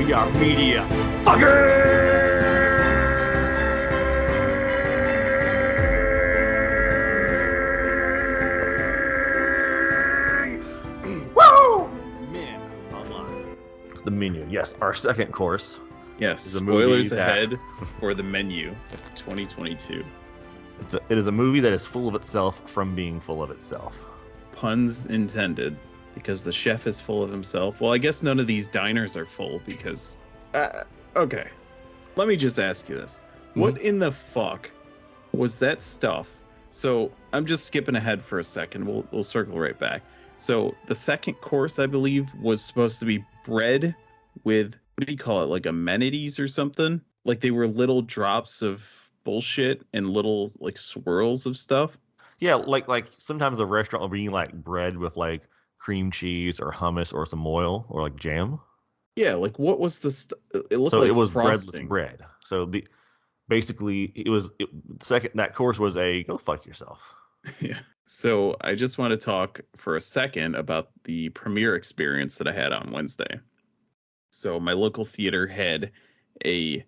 we are media. Fucker! Woo! Men online. The menu. Yes, our second course. Yes, is a spoilers movie that- ahead for the menu 2022. It is a movie that is full of itself from being full of itself. Puns intended, because the chef is full of himself. Well, I guess none of these diners are full because... okay, let me just ask you this. What in the fuck was that stuff? So I'm just skipping ahead for a second. We'll circle right back. So the second course, I believe, was supposed to be bread with, what do you call it, like amenities or something? Like they were little drops of bullshit and little like swirls of stuff. Yeah, like sometimes a restaurant will bring you like bread with like cream cheese or hummus or some oil or like jam. Yeah, like what was the it looked So like it was frosting. breadless bread. So basically second that course was a go fuck yourself. Yeah. So I just want to talk for a second about the premiere experience that I had on Wednesday. So my local theater had a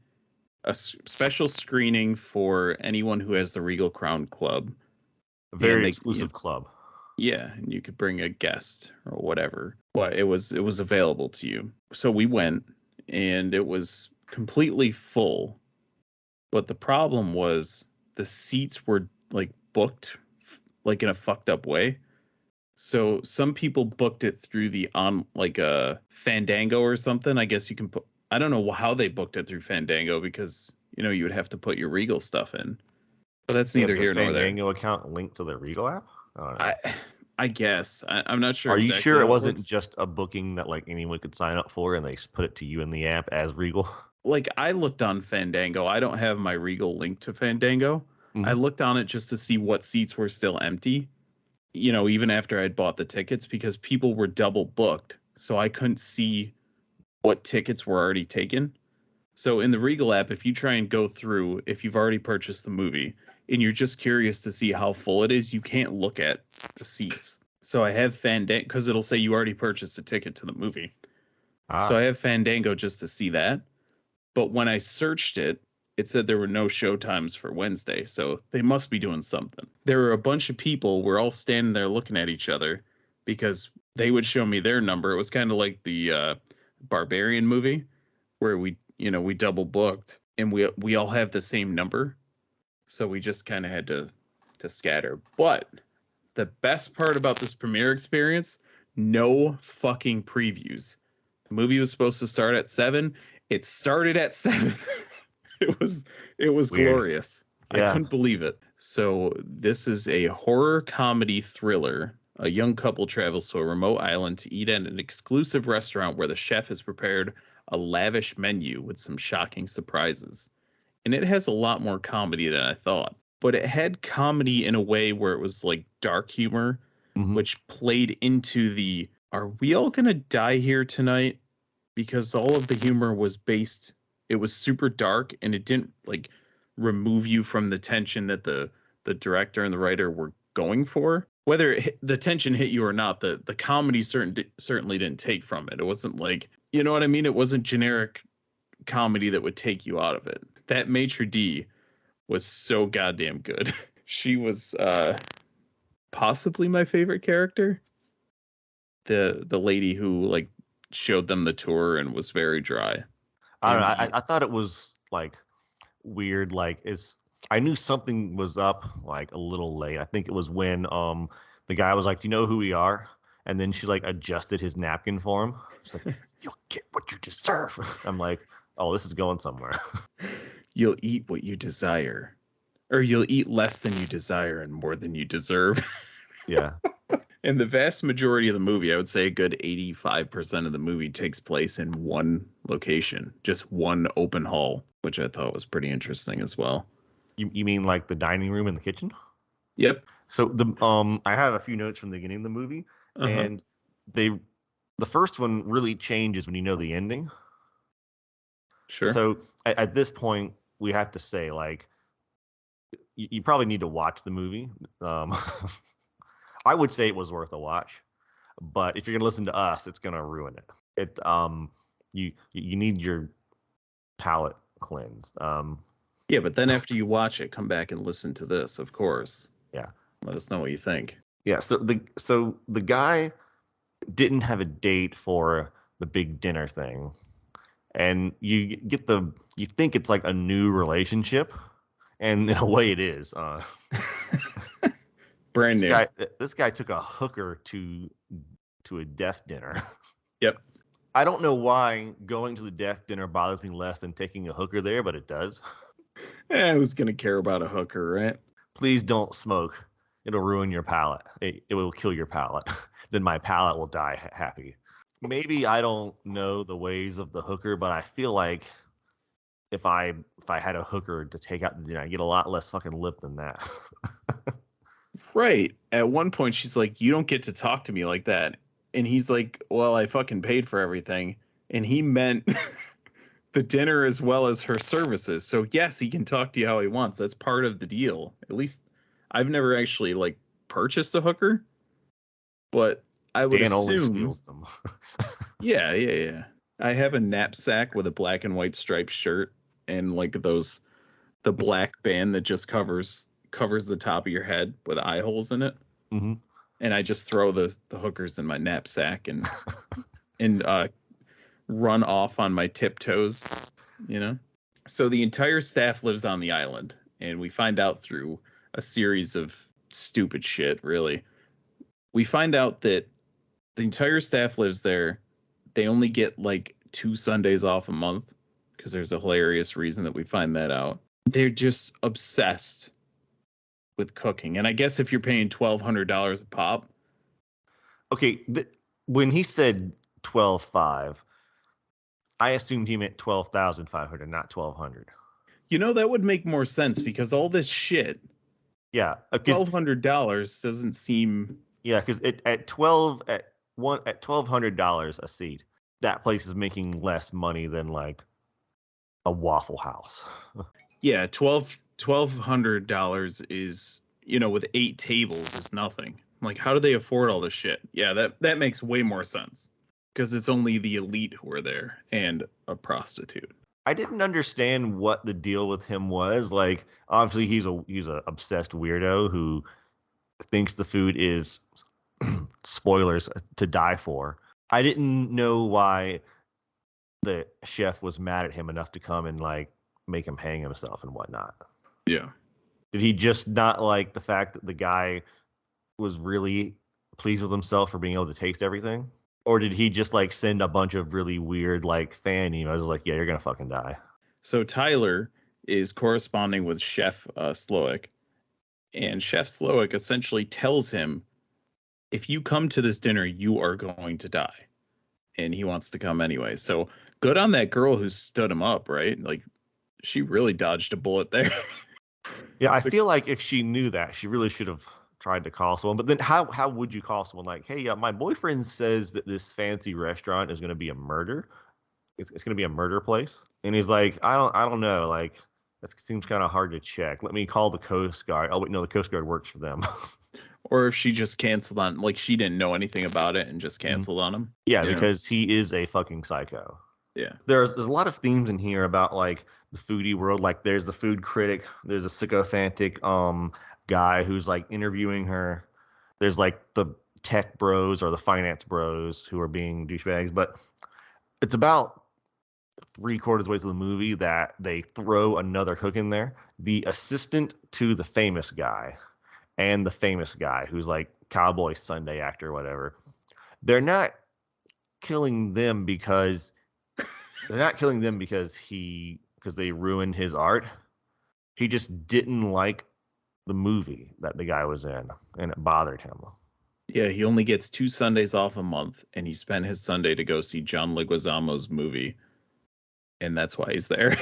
special screening for anyone who has the Regal Crown Club. A very exclusive club. Yeah, and you could bring a guest or whatever. But it was available to you. So we went and it was completely full. But the problem was the seats were like booked like in a fucked up way. So some people booked it through the like a Fandango or something. I guess you can put, I don't know how they booked it through Fandango because you would have to put your Regal stuff in. But that's neither here nor there. Fandango account linked to the Regal app? I guess. I'm not sure. Are you exactly sure it how wasn't works. just a booking that like anyone could sign up for and they put it to you in the app as Regal? Like I looked on Fandango. I don't have my Regal linked to Fandango. I looked on it just to see what seats were still empty. Even after I'd bought the tickets, because people were double booked. So I couldn't see what tickets were already taken. So in the Regal app, if you try and go through, if you've already purchased the movie and you're just curious to see how full it is, you can't look at the seats. So I have Fandango because it'll say you already purchased a ticket to the movie. So I have Fandango just to see that. But when I searched it, it said there were no show times for Wednesday. So they must be doing something. There were a bunch of people. We're all standing there looking at each other because they would show me their number. It was kind of like the Barbarian movie where we double booked and we all have the same number. So we just kind of had to scatter. But the best part about this premiere experience, no fucking previews. The movie was supposed to start at 7. It started at 7. It was Weird. glorious. Yeah. I couldn't believe it. So this is a horror comedy thriller. A young couple travels to a remote island to eat at an exclusive restaurant where the chef has prepared a lavish menu with some shocking surprises. And it has a lot more comedy than I thought. But it had comedy in a way where it was like dark humor, which played into the, are we all going to die here tonight? Because all of the humor was based, it was super dark and it didn't like remove you from the tension that the director and the writer were going for. Whether the tension hit you or not, the comedy certainly didn't take from it. It wasn't like, you know what I mean? It wasn't generic comedy that would take you out of it. That maitre d' was so goddamn good. She was possibly my favorite character. The lady who like showed them the tour and was very dry. I don't know. I thought it was like weird. Like I knew something was up like a little late. I think it was when the guy was like, "Do you know who we are?" And then she like adjusted his napkin for him. She's like, "You'll get what you deserve." I'm like, "Oh, this is going somewhere." You'll eat what you desire, or you'll eat less than you desire and more than you deserve. Yeah. And the vast majority of the movie, I would say a good 85% of the movie takes place in one location, just one open hall, which I thought was pretty interesting as well. You mean like the dining room and the kitchen? Yep. So I have a few notes from the beginning of the movie, and the first one really changes when you know the ending. Sure. So at this point, we have to say like you probably need to watch the movie. I would say it was worth a watch, but if you're gonna listen to us, it's gonna ruin it. You need your palate cleansed. Yeah, but then after you watch it, come back and listen to this, of course. Yeah. Let us know what you think. Yeah. So the guy didn't have a date for the big dinner thing, and you think it's like a new relationship, and in a way it is. Brand This new. guy this guy took a hooker to a death dinner. Yep. I don't know why going to the death dinner bothers me less than taking a hooker there, but it does. Who's gonna care about a hooker, right? Please don't smoke. It'll ruin your palate. It will kill your palate. Then my palate will die happy. Maybe I don't know the ways of the hooker, but I feel like if I had a hooker to take out the dinner, I get a lot less fucking lip than that. Right. At one point, she's like, "You don't get to talk to me like that," and he's like, "Well, I fucking paid for everything," and he meant the dinner as well as her services. So yes, he can talk to you how he wants. That's part of the deal. At least I've never actually like purchased a hooker, but I would Dan only assume, steals them. yeah. I have a knapsack with a black and white striped shirt and like the black band that just covers the top of your head with eye holes in it. Hmm. And I just throw the hookers in my knapsack and run off on my tiptoes, you know? So the entire staff lives on the island, and we find out through a series of stupid shit, really. We find out that the entire staff lives there. They only get like 2 Sundays off a month because there's a hilarious reason that we find that out. They're just obsessed with cooking. And I guess if you're paying $1,200 a pop, Okay, when he said 12.5, I assumed he meant 12,500, not 1,200. that would make more sense because all this shit, Yeah, because $1,200 doesn't seem. yeah, because at 12 at $1,200 a seat, that place is making less money than like a Waffle House. Yeah, $1,200 is, with 8 tables is nothing. Like, how do they afford all this shit? Yeah, that makes way more sense because it's only the elite who are there and a prostitute. I didn't understand what the deal with him was. Like, obviously, he's a obsessed weirdo who thinks the food is spoilers to die for. I didn't know why the chef was mad at him enough to come and like make him hang himself and whatnot. Yeah. Did he just not like the fact that the guy was really pleased with himself for being able to taste everything? Or did he just like send a bunch of really weird like fan emails like, yeah, you're gonna fucking die? So Tyler is corresponding with Chef Slowick, and Chef Slowick essentially tells him, if you come to this dinner, you are going to die. And he wants to come anyway. So good on that girl who stood him up, right? Like, she really dodged a bullet there. Yeah, I feel like if she knew that, she really should have tried to call someone. But then how would you call someone like, hey, my boyfriend says that this fancy restaurant is going to be a murder. It's going to be a murder place, and he's like, I don't know, like that seems kind of hard to check. Let me call the Coast Guard. Oh wait, no, the Coast Guard works for them. Or if she just canceled on, like, she didn't know anything about it and just Mhm. canceled on him. Yeah, You know? because he is a fucking psycho. Yeah. There's a lot of themes in here about like the foodie world. Like there's the food critic, there's a sycophantic guy who's like interviewing her. There's like the tech bros or the finance bros who are being douchebags. But it's about three-quarters way through the movie that they throw another cook in there. The assistant to the famous guy and the famous guy who's like Cowboy Sunday actor or whatever. They're not killing them because they're not killing them because they ruined his art. He just didn't like the movie that the guy was in, and it bothered him. Yeah, he only gets 2 Sundays off a month, and he spent his Sunday to go see John Leguizamo's movie, and that's why he's there.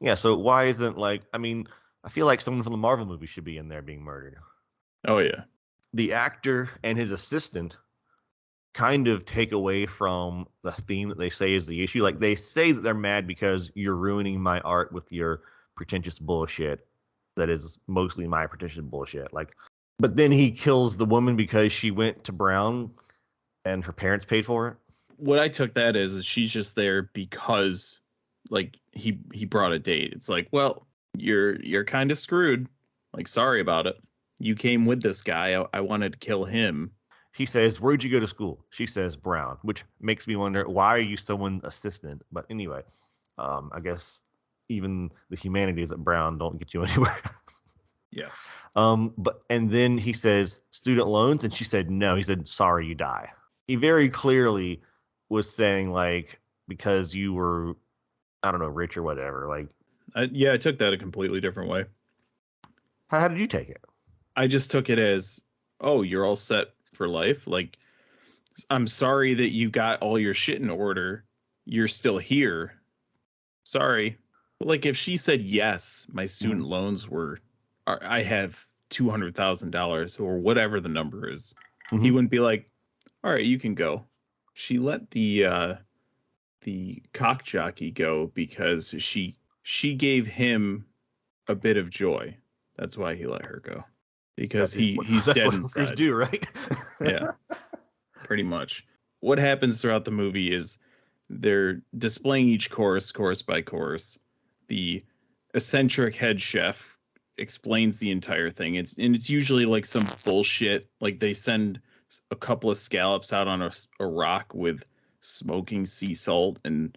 Yeah, so why isn't like I mean, I feel like someone from the Marvel movie should be in there being murdered. Oh yeah. The actor and his assistant kind of take away from the theme that they say is the issue. Like they say that they're mad because you're ruining my art with your pretentious bullshit. That is mostly my pretentious bullshit. Like, but then he kills the woman because she went to Brown and her parents paid for it. what I took that as is she's just there because like he brought a date. It's like, well, you're kind of screwed. Like, sorry about it. You came with this guy. I wanted to kill him. He says, "Where'd you go to school?" She says, "Brown," which makes me wonder, why are you someone's assistant? But anyway, I guess even the humanities at Brown don't get you anywhere. Yeah. And then he says, "Student loans," and she said, "No." He said, "Sorry, you die." He very clearly was saying, like, because you were, I don't know, rich or whatever. Like, I took that a completely different way. how did you take it? I just took it as, oh, you're all set for life. Like, I'm sorry that you got all your shit in order. You're still here. Sorry. Like, if she said yes, my student loans I have $200,000 or whatever the number is, he wouldn't be like, all right, you can go. She let the cock jockey go because she gave him a bit of joy. That's why he let her go. Because he's That's dead what hookers inside. do, right? Yeah, pretty much. What happens throughout the movie is they're displaying each course by course. The eccentric head chef explains the entire thing. It's usually like some bullshit. Like they send a couple of scallops out on a rock with smoking sea salt and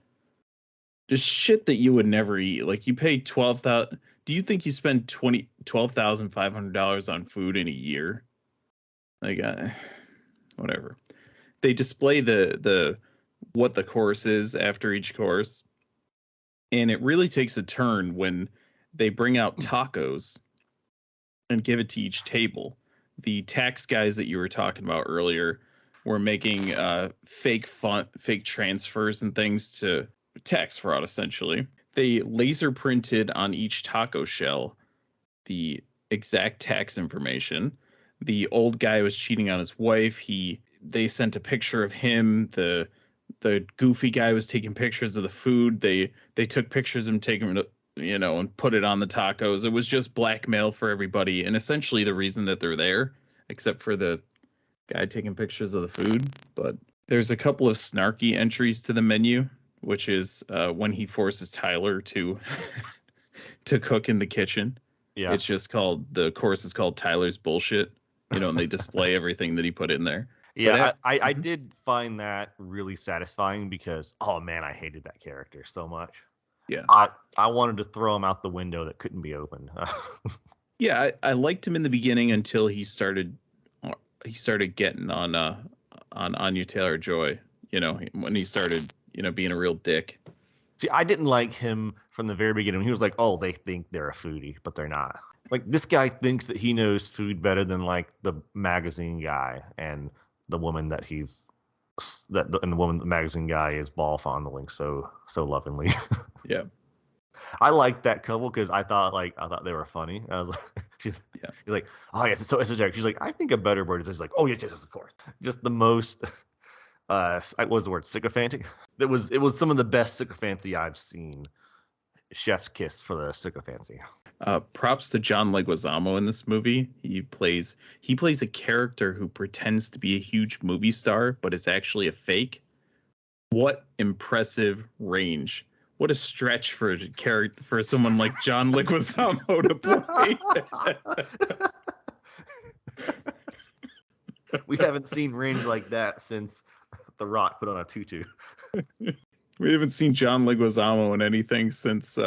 just shit that you would never eat. Like you pay 12,000. Do you think you spend $12,500 on food in a year? Like whatever. They display the what the course is after each course, and it really takes a turn when they bring out tacos and give it to each table. The tax guys that you were talking about earlier were making fake transfers and things to tax fraud. Essentially, they laser printed on each taco shell the exact tax information. The old guy was cheating on his wife. They sent a picture of him. The goofy guy was taking pictures of the food. They took pictures of him taking it, and put it on the tacos. It was just blackmail for everybody, and essentially the reason that they're there, except for the guy taking pictures of the food. But there's a couple of snarky entries to the menu, which is when he forces Tyler to to cook in the kitchen. Yeah. It's just the course is called Tyler's Bullshit, and they display everything that he put in there. Yeah, I did find that really satisfying because, oh man, I hated that character so much. Yeah. I wanted to throw him out the window that couldn't be opened. Yeah, I liked him in the beginning until he started getting on Anya Taylor-Joy, when he started, being a real dick. See, I didn't like him from the very beginning. He was like, "Oh, they think they're a foodie, but they're not." Like this guy thinks that he knows food better than like the magazine guy and the woman that and the woman the magazine guy is ball fondling so lovingly. Yeah. I liked that couple because I thought they were funny. I was like, he's like, "Oh yes, it's so esoteric." She's like, "I think a better word is this." Like, "Oh yes, yes, of course." Just the most what was the word? Sycophantic. It was some of the best sycophancy I've seen. Chef's kiss for the sycophancy. Props to John Leguizamo in this movie. He plays a character who pretends to be a huge movie star, but is actually a fake. What impressive range! What a stretch for a character for someone like John Leguizamo to play. We haven't seen range like that since The Rock put on a tutu. We haven't seen John Leguizamo in anything since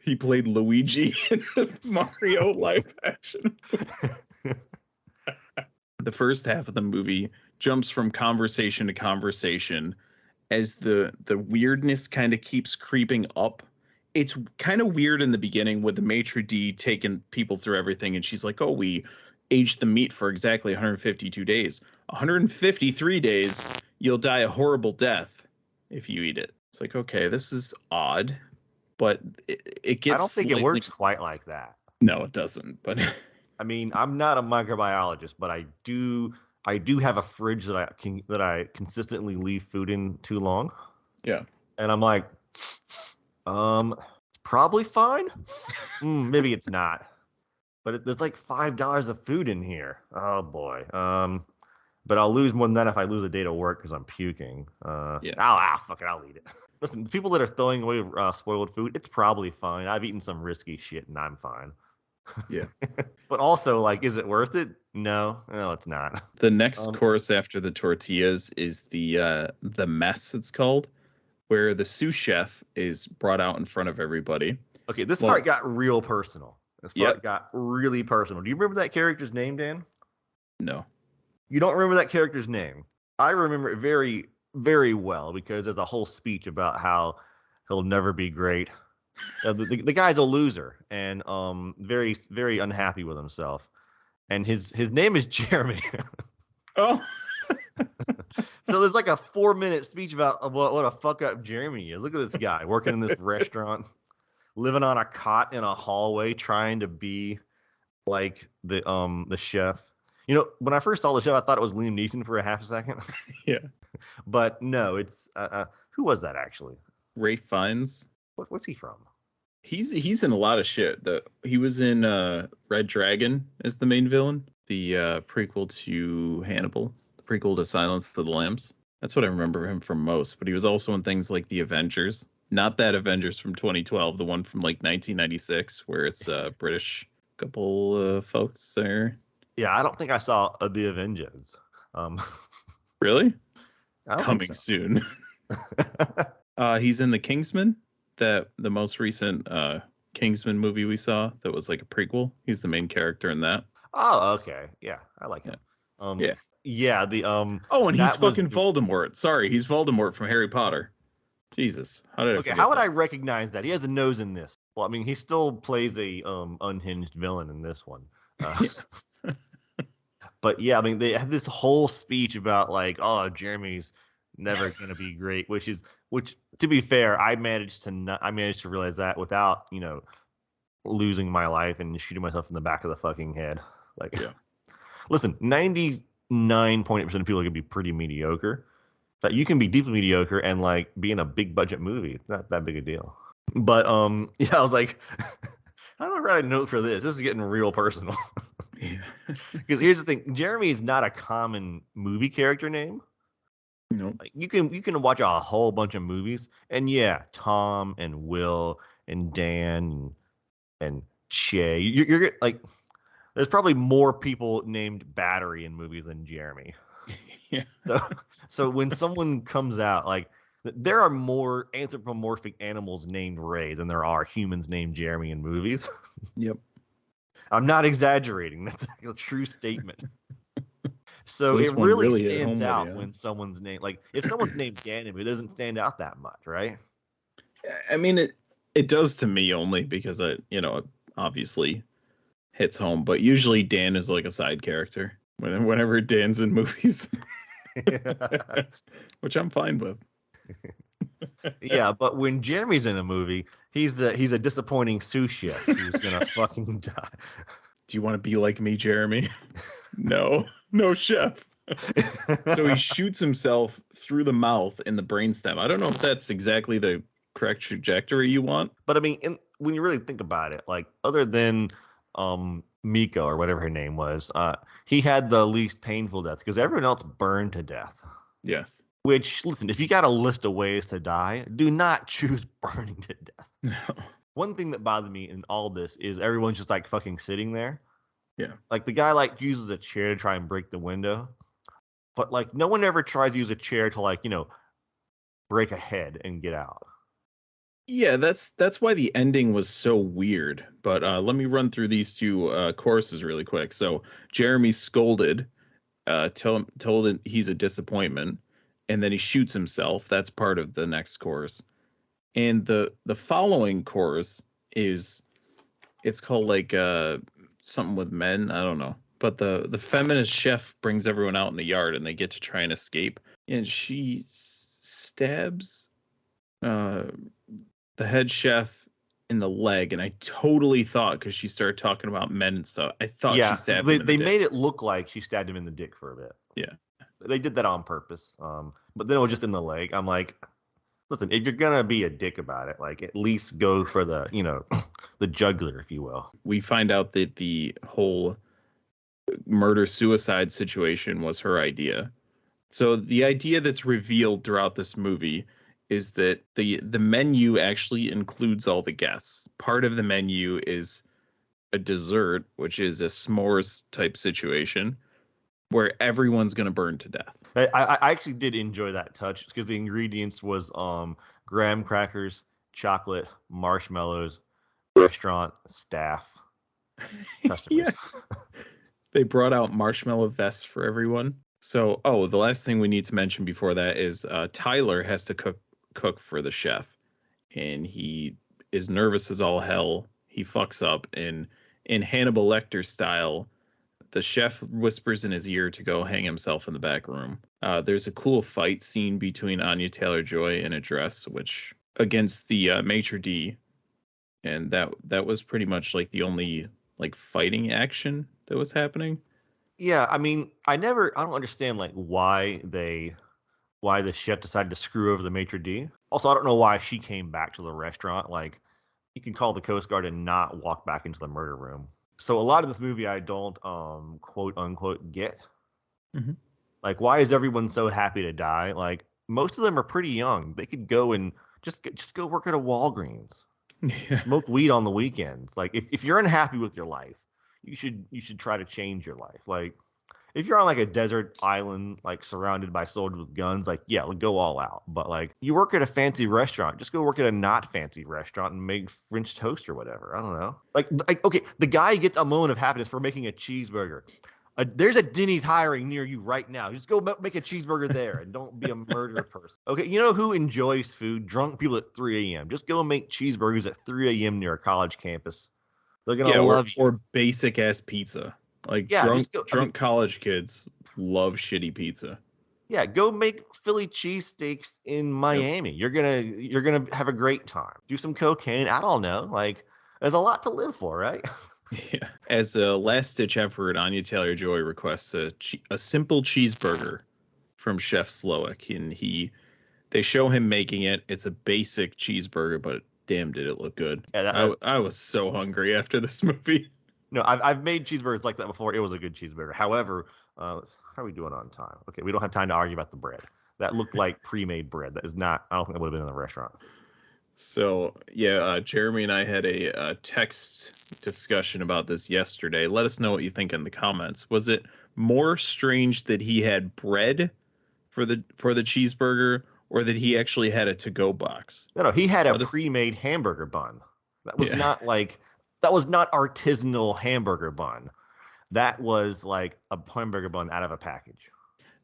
he played Luigi in the Mario live action. The first half of the movie jumps from conversation to conversation as the weirdness kind of keeps creeping up. It's kind of weird in the beginning with the maitre d' taking people through everything, and she's like, "Oh, we aged the meat for exactly 152 days. 153 days, you'll die a horrible death if you eat it." It's like, okay, this is odd, but it gets. I don't think it works quite like that. No, it doesn't. But I mean, I'm not a microbiologist, but I do have a fridge that I consistently leave food in too long. Yeah. And I'm like, it's probably fine. Maybe it's not. But there's like $5 of food in here. Oh boy. But I'll lose more than that if I lose a day to work because I'm puking. Yeah. Fuck it, I'll eat it. Listen, the people that are throwing away spoiled food, it's probably fine. I've eaten some risky shit and I'm fine. Yeah. But also, like, is it worth it? No, it's not. The next course after the tortillas is the mess, it's called, where the sous chef is brought out in front of everybody. Okay, this part got real personal. This part got really personal. Do you remember that character's name, Dan? No. You don't remember that character's name? I remember it very, very well because there's a whole speech about how he'll never be great. The guy's a loser and very, very unhappy with himself. And his name is Jeremy. Oh. So there's like a 4-minute speech about what a fuck up Jeremy is. Look at this guy working in this restaurant, living on a cot in a hallway, trying to be like the chef. You know, when I first saw the show, I thought it was Liam Neeson for a half a second. Yeah. But no, it's who was that actually? Ralph Fiennes. What's he from? He's in a lot of shit. He was in Red Dragon as the main villain, the prequel to Hannibal, the prequel to Silence of the Lambs. That's what I remember him from most. But he was also in things like The Avengers. Not that Avengers from 2012, the one from like 1996, where it's a British couple folks there. Yeah, I don't think I saw The Avengers. Really? Coming soon. He's in The Kingsman. The most recent Kingsman movie we saw that was like a prequel. He's the main character in that. Oh, okay. Yeah, I like him. Yeah. The Oh, and he's fucking Voldemort. Sorry, he's Voldemort from Harry Potter. Jesus, how did I forget how would that? I recognize that? He has a nose in this. Well, I mean, he still plays a unhinged villain in this one. But yeah, I mean, they had this whole speech about like, oh, Jeremy's never gonna be great, which to be fair, I managed to realize that without, losing my life and shooting myself in the back of the fucking head. Like, listen, 99.8% of people can be pretty mediocre. That you can be deeply mediocre and like be in a big budget movie. It's not that big a deal. But I was like, how do I write a note for this? This is getting real personal. Because here's the thing, Jeremy is not a common movie character name. Nope. Like, you can watch a whole bunch of movies, and yeah, Tom and Will and Dan and Che. You're like, there's probably more people named Battery in movies than Jeremy. Yeah. So when someone comes out, like, there are more anthropomorphic animals named Ray than there are humans named Jeremy in movies. Yep. I'm not exaggerating. That's a true statement. So it really stands out when someone's name, like if someone's named Ganem, it doesn't stand out that much, right? I mean, it does to me only because it obviously hits home. But usually Dan is like a side character whenever Dan's in movies, which I'm fine with. Yeah, but when Jeremy's in a movie, he's a disappointing sous chef who's gonna fucking die. Do you want to be like me, Jeremy? No, chef. So he shoots himself through the mouth in the brainstem. I don't know if that's exactly the correct trajectory you want. But I mean, when you really think about it, like other than Miko or whatever her name was, he had the least painful death because everyone else burned to death. Yes. Which, listen, if you got a list of ways to die, do not choose burning to death. No. One thing that bothered me in all this is everyone's just like fucking sitting there. Yeah. Like the guy like uses a chair to try and break the window. But like no one ever tries to use a chair to like, break a head and get out. Yeah, that's why the ending was so weird. But let me run through these two courses really quick. So Jeremy's scolded, told him he's a disappointment, and then he shoots himself. That's part of the next course. And the following course it's called like something with men. I don't know. But the feminist chef brings everyone out in the yard and they get to try and escape. And she stabs the head chef in the leg. And I totally thought, because she started talking about men and stuff, I thought she stabbed him in the they dick. made it look like she stabbed him in the dick for a bit. Yeah. They did that on purpose. But then it was just in the leg. I'm like, listen, if you're gonna be a dick about it, like at least go for the, the jugular, if you will. We find out that the whole murder-suicide situation was her idea. So the idea that's revealed throughout this movie is that the menu actually includes all the guests. Part of the menu is a dessert, which is a s'mores type situation where everyone's going to burn to death. I actually did enjoy that touch because the ingredients was graham crackers, chocolate, marshmallows, restaurant staff, customers. Yeah. They brought out marshmallow vests for everyone. So, the last thing we need to mention before that is Tyler has to cook for the chef, and he is nervous as all hell. He fucks up, and in Hannibal Lecter style, the chef whispers in his ear to go hang himself in the back room. There's a cool fight scene between Anya Taylor-Joy in a dress, which against the maitre d', and that was pretty much like the only like fighting action that was happening. Yeah, I mean, I don't understand like why the chef decided to screw over the maitre d'. Also, I don't know why she came back to the restaurant. Like, you can call the Coast Guard and not walk back into the murder room. So a lot of this movie I don't quote unquote get. Mm-hmm. Like, why is everyone so happy to die? Like, most of them are pretty young. They could go and just go work at a Walgreens, Yeah. smoke weed on the weekends. Like, if you're unhappy with your life, you should try to change your life. Like, if you're on like a desert island, like surrounded by soldiers with guns, like yeah, go all out. But like you work at a fancy restaurant, just go work at a not fancy restaurant and make French toast or whatever. I don't know. Like okay, the guy gets a moment of happiness for making a cheeseburger. There's a Denny's hiring near you right now. Just go make a cheeseburger there and don't be a murderer person. Okay, you know who enjoys food? Drunk people at 3 a.m. Just go make cheeseburgers at 3 a.m. near a college campus. They're gonna Yeah, love you. or basic ass pizza. Like Yeah, just go. drunk college kids love shitty pizza. Yeah, go make Philly cheesesteaks in Yep. Miami. You're gonna have a great time. Do some cocaine. I don't know. Like, there's a lot to live for, right? Yeah. As a last ditch effort, Anya Taylor Joy requests a simple cheeseburger from Chef Slowick, and they show him making it. It's a basic cheeseburger, but damn, did it look good. Yeah, I was so hungry after this movie. no, I've made cheeseburgers like that before. It was a good cheeseburger. However, how are we doing on time? Okay, we don't have time to argue about the bread. That looked like pre-made bread. That is not. I don't think that would have been in the restaurant. So yeah, Jeremy and I had a text discussion about this yesterday. Let us know what you think in the comments. Was it more strange that he had bread for the cheeseburger, or that he actually had a to-go box? No, he had a Let us. pre-made hamburger bun. That was Yeah. not like that was not artisanal hamburger bun. That was like a hamburger bun out of a package.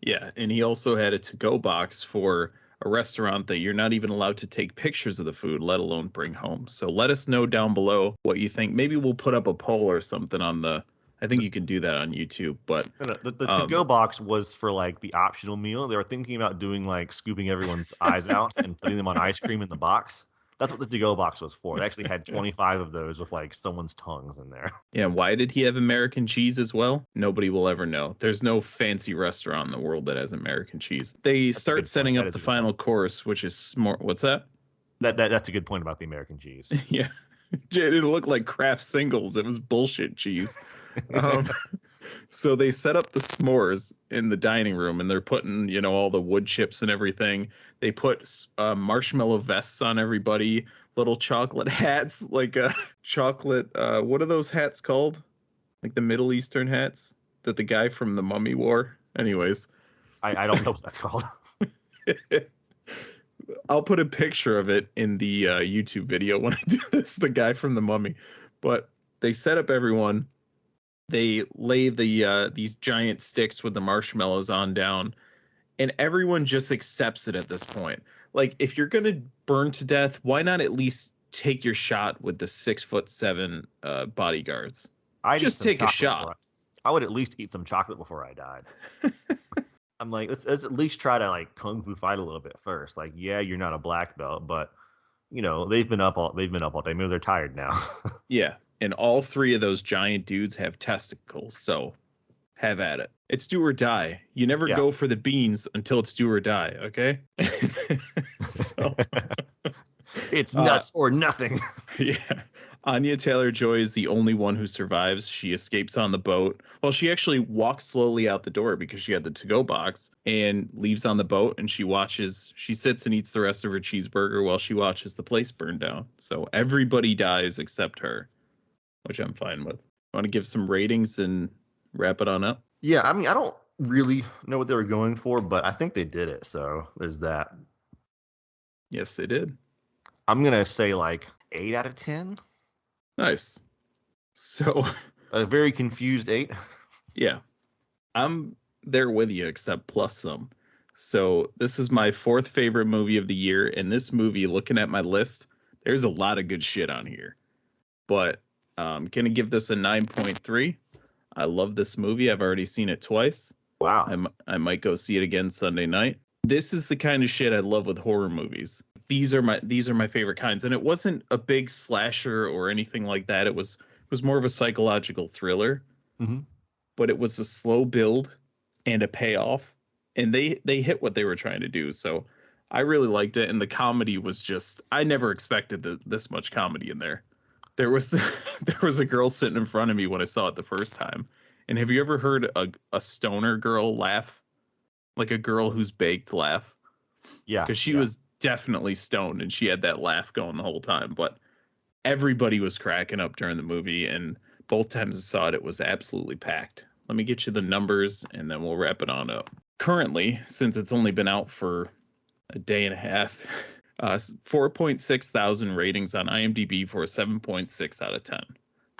Yeah, and he also had a to-go box for a restaurant that you're not even allowed to take pictures of the food, let alone bring home. So let us know down below what you think. Maybe we'll put up a poll or something on the. I think you can do that on YouTube, but No, the to-go box was for like the optional meal. They were thinking about doing like scooping everyone's eyes out and putting them on ice cream in the box. That's what the to-go box was for. They actually had 25 of those with like someone's tongues in there. yeah, why did he have American cheese as well? Nobody will ever know. There's no fancy restaurant in the world that has American cheese. They start setting up the final course, which is smart. What's that? That's a good point about the American cheese. Yeah, it looked like Kraft Singles. It was bullshit cheese. So they set up the s'mores in the dining room, and they're putting, all the wood chips and everything. They put marshmallow vests on everybody, little chocolate hats, like chocolate. What are those hats called? Like the Middle Eastern hats that the guy from The Mummy wore. Anyways, I don't know what that's called. I'll put a picture of it in the YouTube video when I do this. The guy from The Mummy, but they set up everyone. They lay these giant sticks with the marshmallows on down, and everyone just accepts it at this point. Like, if you're gonna burn to death, why not at least take your shot with the 6'7" bodyguards? Just take a shot. I would at least eat some chocolate before I died. I'm like, let's at least try to like kung fu fight a little bit first. Like, yeah, you're not a black belt, but they've been up all day. Maybe they're tired now. Yeah. And all three of those giant dudes have testicles, so have at it. It's do or die. You never go for the beans until it's do or die, okay? It's nuts or nothing. Yeah. Anya Taylor-Joy is the only one who survives. She escapes on the boat. Well, she actually walks slowly out the door because she had the to-go box and leaves on the boat, and she sits and eats the rest of her cheeseburger while she watches the place burn down. So everybody dies except her, which I'm fine with. Want to give some ratings and wrap it on up? Yeah, I mean, I don't really know what they were going for, but I think they did it. So there's that. Yes, they did. I'm gonna say like 8 out of 10. Nice. So A very confused 8. yeah, I'm there with you, except plus some. So this is my 4th favorite movie of the year, and this movie, looking at my list, there's a lot of good shit on here. But I'm gonna give this a 9.3. I love this movie. I've already seen it twice. Wow. I might go see it again Sunday night. This is the kind of shit I love with horror movies. These are my favorite kinds, and it wasn't a big slasher or anything like that. It was more of a psychological thriller, Mm-hmm. but it was a slow build and a payoff, and they hit what they were trying to do. So I really liked it, and the comedy was just, I never expected this much comedy in there. There was there was a girl sitting in front of me when I saw it the first time. And have you ever heard a stoner girl laugh? Like a girl who's baked laugh? Yeah. Because she was definitely stoned and she had that laugh going the whole time. But everybody was cracking up during the movie, and both times I saw it, it was absolutely packed. Let me get you the numbers and then we'll wrap it on up. Currently, since it's only been out for a day and a half, 4.6 thousand ratings on IMDb for a 7.6 out of 10.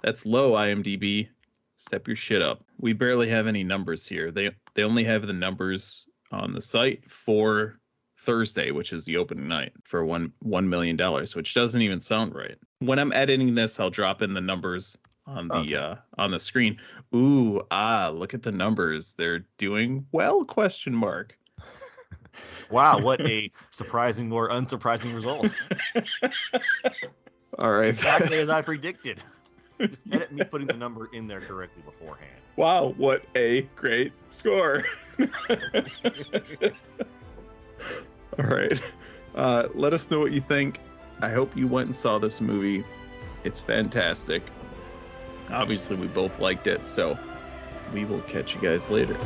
That's low, IMDb. Step your shit up. We barely have any numbers here. They only have the numbers on the site for Thursday, which is the opening night, for $1 million, which doesn't even sound right. When I'm editing this, I'll drop in the numbers on the screen. Ooh, look at the numbers. They're doing well, question mark. Wow, what a surprising or unsurprising result. All right. Exactly as I predicted. Just edit me putting the number in there correctly beforehand. Wow, what a great score. All right. Let us know what you think. I hope you went and saw this movie. It's fantastic. Obviously, we both liked it, so we will catch you guys later.